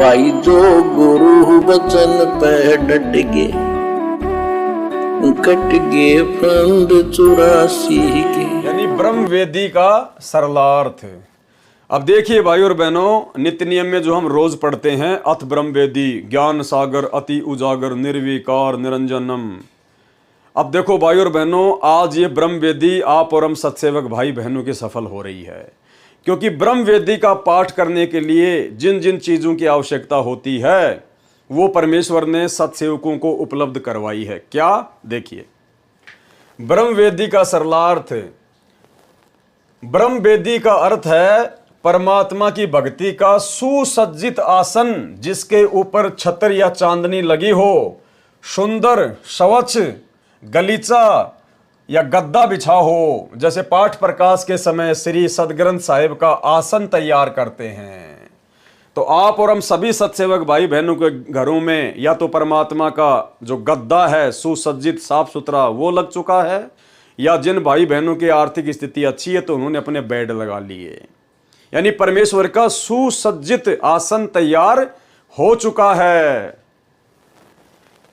भाई जो गुरु वचन पे डट गए, कट गए फंद 84 के। यानी ब्रह्म वेदी का सरलार्थ। अब देखिए भाई और बहनों, नित्य नियम में जो हम रोज पढ़ते हैं, अथ ब्रह्म वेदी ज्ञान सागर अति उजागर निर्विकार निरंजनम। अब देखो भाई और बहनों, आज ये ब्रह्म वेदी आप और हम सत्सेवक भाई बहनों की सफल हो रही है, क्योंकि ब्रह्म वेदी का पाठ करने के लिए जिन जिन चीजों की आवश्यकता होती है वो परमेश्वर ने सत्सेवकों को उपलब्ध करवाई है। क्या? देखिए, ब्रह्म वेदी का सरलार्थ। ब्रह्म वेदी का अर्थ है परमात्मा की भक्ति का सुसज्जित आसन, जिसके ऊपर छत्र या चांदनी लगी हो, सुंदर स्वच्छ गलीचा या गद्दा बिछा हो, जैसे पाठ प्रकाश के समय श्री सदग्रंथ साहिब का आसन तैयार करते हैं। तो आप और हम सभी सत्सेवक भाई बहनों के घरों में या तो परमात्मा का जो गद्दा है सुसज्जित साफ सुथरा वो लग चुका है, या जिन भाई बहनों की आर्थिक स्थिति अच्छी है तो उन्होंने अपने बेड लगा लिए, यानी परमेश्वर का सुसज्जित आसन तैयार हो चुका है।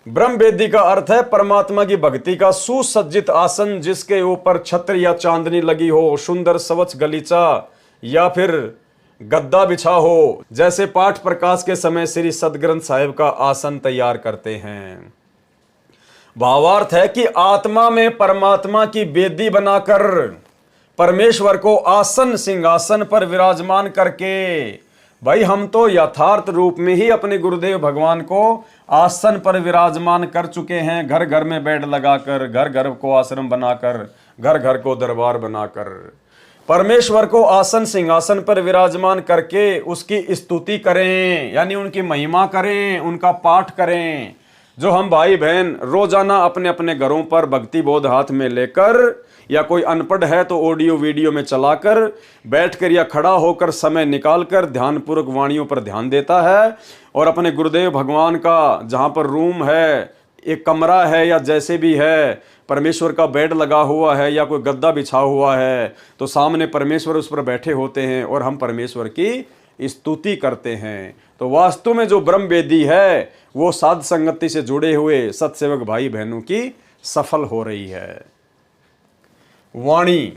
ब्रह्म वेदी का अर्थ है परमात्मा की भक्ति का सुसज्जित आसन, जिसके ऊपर छत्र या चांदनी लगी हो, सुंदर स्वच्छ गलीचा या फिर गद्दा बिछा हो, जैसे पाठ प्रकाश के समय श्री सदग्रंथ साहिब का आसन तैयार करते हैं। भावार्थ है कि आत्मा में परमात्मा की वेदी बनाकर परमेश्वर को आसन सिंहासन पर विराजमान करके, भाई हम तो यथार्थ रूप में ही अपने गुरुदेव भगवान को आसन पर विराजमान कर चुके हैं, घर घर में बेड लगाकर, घर घर को आश्रम बनाकर, घर घर को दरबार बनाकर परमेश्वर को आसन सिंहासन पर विराजमान करके उसकी स्तुति करें, यानी उनकी महिमा करें, उनका पाठ करें। जो हम भाई बहन रोजाना अपने अपने घरों पर भक्ति बोध हाथ में लेकर, या कोई अनपढ़ है तो ऑडियो वीडियो में चलाकर, बैठकर या खड़ा होकर समय निकालकर ध्यानपूर्वक वाणियों पर ध्यान देता है, और अपने गुरुदेव भगवान का जहाँ पर रूम है, एक कमरा है या जैसे भी है, परमेश्वर का बेड लगा हुआ है या कोई गद्दा बिछा हुआ है, तो सामने परमेश्वर उस पर बैठे होते हैं और हम परमेश्वर की स्तुति करते हैं। तो वास्तव में जो ब्रह्म वेदी है वो साध संगति से जुड़े हुए सत्सेवक भाई बहनों की सफल हो रही है। वाणी।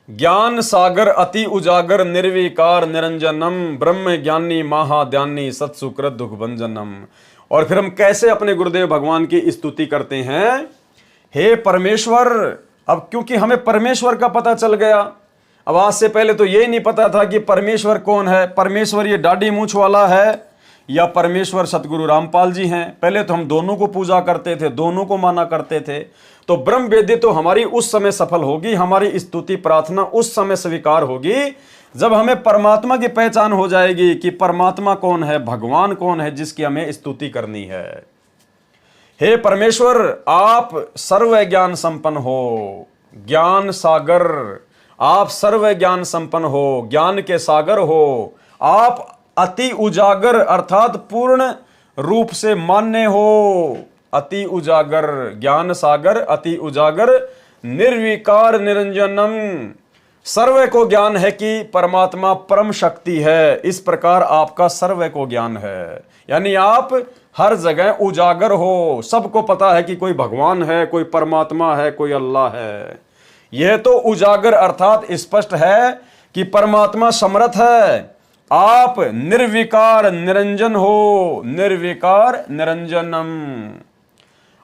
ज्ञान सागर अति उजागर निर्विकार निरंजनम ब्रह्म ज्ञानी महाध्यानी सत्सुकृत दुख भंजनम। और फिर हम कैसे अपने गुरुदेव भगवान की स्तुति करते हैं? हे परमेश्वर। अब क्योंकि हमें परमेश्वर का पता चल गया, अब आज से पहले तो यही नहीं पता था कि परमेश्वर कौन है, परमेश्वर ये दाढ़ी मूंछ वाला है या परमेश्वर सतगुरु रामपाल जी हैं। पहले तो हम दोनों को पूजा करते थे, दोनों को माना करते थे। तो ब्रह्म वेदी तो हमारी उस समय सफल होगी, हमारी स्तुति प्रार्थना उस समय स्वीकार होगी जब हमें परमात्मा की पहचान हो जाएगी कि परमात्मा कौन है, भगवान कौन है, जिसकी हमें स्तुति करनी है। हे परमेश्वर, आप सर्व ज्ञान संपन्न हो, ज्ञान सागर, आप सर्व ज्ञान संपन्न हो, ज्ञान के सागर हो, आप अति उजागर अर्थात पूर्ण रूप से मान्य हो, अति उजागर, ज्ञान सागर अति उजागर निर्विकार निरंजनम। सर्व को ज्ञान है कि परमात्मा परम शक्ति है, इस प्रकार आपका सर्व को ज्ञान है, यानी आप हर जगह उजागर हो, सबको पता है कि कोई भगवान है, कोई परमात्मा है, कोई अल्लाह है। यह तो उजागर अर्थात स्पष्ट है कि परमात्मा समर्थ है। आप निर्विकार निरंजन हो, निर्विकार निरंजनम,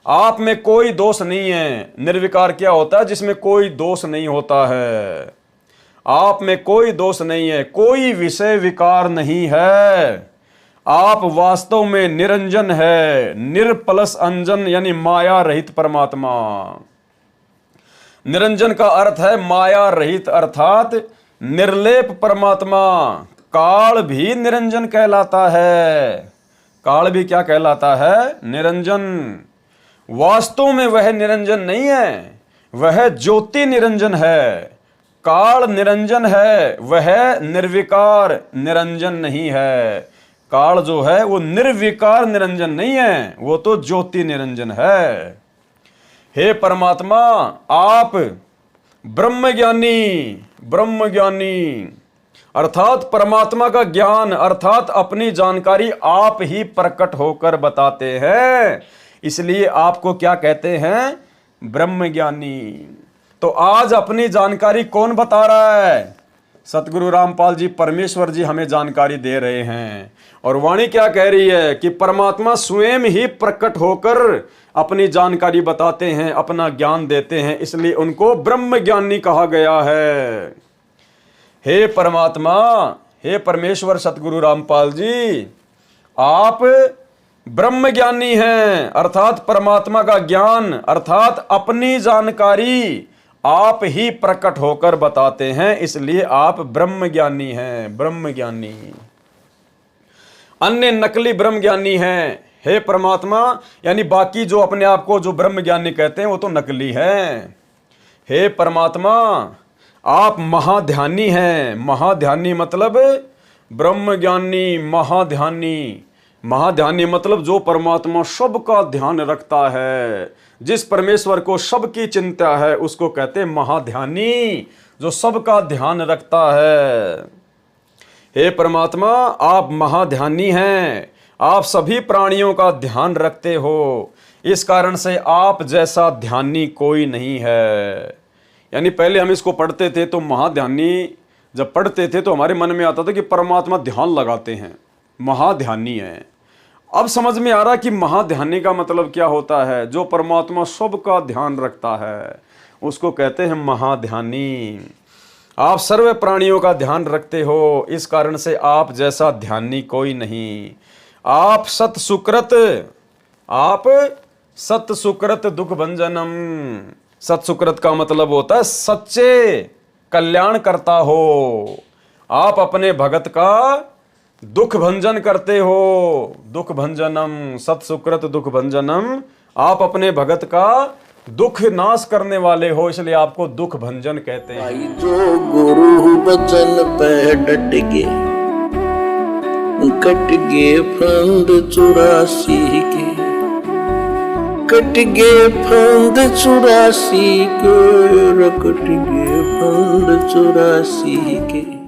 आप में कोई दोष नहीं है। निर्विकार क्या होता है? जिसमें कोई दोष नहीं होता है। आप में कोई दोष नहीं है, कोई विषय विकार नहीं है। आप वास्तव में निरंजन है, निर्पलस अंजन, यानी माया रहित परमात्मा। निरंजन का अर्थ है माया रहित अर्थात निर्लेप परमात्मा। काल भी निरंजन कहलाता है। काल भी क्या कहलाता है? निरंजन। वास्तव में वह निरंजन नहीं है, वह ज्योति निरंजन है। काल निरंजन है, वह निर्विकार निरंजन नहीं है। काल जो है वो निर्विकार निरंजन नहीं है, वो तो ज्योति निरंजन है। हे परमात्मा, आप ब्रह्म ज्ञानी, ब्रह्म ज्ञानी, अर्थात परमात्मा का ज्ञान अर्थात अपनी जानकारी आप ही प्रकट होकर बताते हैं, इसलिए आपको क्या कहते हैं? ब्रह्म ज्ञानी। तो आज अपनी जानकारी कौन बता रहा है? सतगुरु रामपाल जी परमेश्वर जी हमें जानकारी दे रहे हैं। और वाणी क्या कह रही है कि परमात्मा स्वयं ही प्रकट होकर अपनी जानकारी बताते हैं, अपना ज्ञान देते हैं, इसलिए उनको ब्रह्म ज्ञानी कहा गया है। हे परमात्मा, हे परमेश्वर सतगुरु रामपाल जी, आप ब्रह्म ज्ञानी हैं, अर्थात परमात्मा का ज्ञान अर्थात अपनी जानकारी आप ही प्रकट होकर बताते हैं, इसलिए आप ब्रह्म ज्ञानी हैं। ब्रह्म ज्ञानी, अन्य नकली ब्रह्म ज्ञानी हैं। हे परमात्मा, यानी बाकी जो अपने आप को जो ब्रह्म ज्ञानी कहते हैं वो तो नकली हैं। हे परमात्मा, आप महाध्यानी हैं। महाध्यानी मतलब ब्रह्म ज्ञानी, महाध्यानी। महाध्यानी मतलब जो परमात्मा सबका ध्यान रखता है, जिस परमेश्वर को सबकी चिंता है, उसको कहते हैं महाध्यानी, जो सबका ध्यान रखता है। हे परमात्मा, आप महाध्यानी हैं, आप सभी प्राणियों का ध्यान रखते हो, इस कारण से आप जैसा ध्यानी कोई नहीं है। यानी पहले हम इसको पढ़ते थे तो महाध्यानी जब पढ़ते थे तो हमारे मन में आता था कि परमात्मा ध्यान लगाते हैं, महाध्यानी है। अब समझ में आ रहा कि महाध्यानी का मतलब क्या होता है? जो परमात्मा सबका ध्यान रखता है उसको कहते हैं महाध्यानी। आप सर्व प्राणियों का ध्यान रखते हो, इस कारण से आप जैसा ध्यानी कोई नहीं। आप सत सुकृत दुख भंजनम। सत सुकृत का मतलब होता है सच्चे कल्याण करता हो। आप अपने भगत का दुख भंजन करते हो। दुख भंजनम, सत सुकृत दुख भंजनम। आप अपने भगत का दुख नाश करने वाले हो, इसलिए आपको दुख भंजन कहते हैं। भाई जो गुरु बचन पे डट गए, कट गए फंद 84 के, कट गए फंद 84 के, कट गए फंद 84 के।